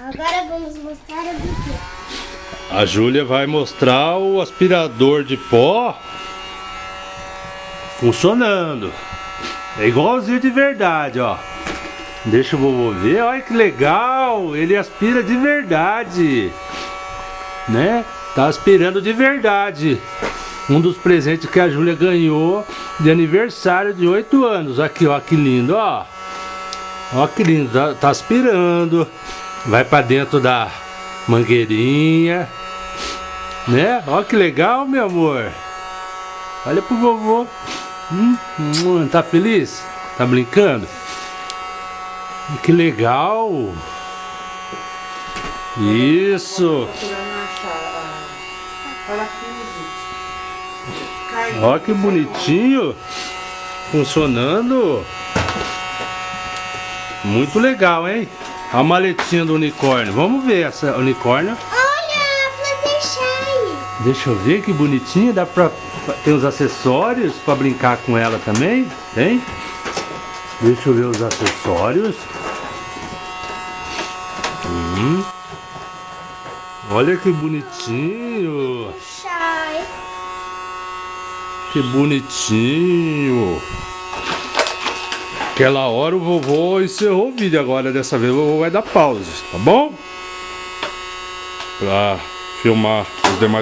Agora vamos mostrar o brinquedo. A Júlia vai mostrar o aspirador de pó funcionando. É igualzinho de verdade, ó. Deixa o vovô ver, olha que legal. Ele aspira de verdade, né? Tá aspirando de verdade. Um dos presentes que a Júlia ganhou de aniversário de 8 anos. Aqui, ó, que lindo, ó. Ó que lindo, tá aspirando. Vai pra dentro da mangueirinha, né? Ó que legal, meu amor. Olha pro vovô. Tá feliz? Tá brincando? Que legal. Isso. Ó que bonitinho. Funcionando. Muito legal, hein? A maletinha do unicórnio. Vamos ver essa unicórnio. Olha, a Fluttershy. Deixa eu ver que bonitinha. Dá pra... Tem os acessórios pra brincar com ela também. Tem? Deixa eu ver os acessórios. Olha que bonitinho. Fluttershy. Que bonitinho. Aquela hora o vovô encerrou o vídeo, agora dessa vez o vovô vai dar pausa, tá bom? Pra filmar os demais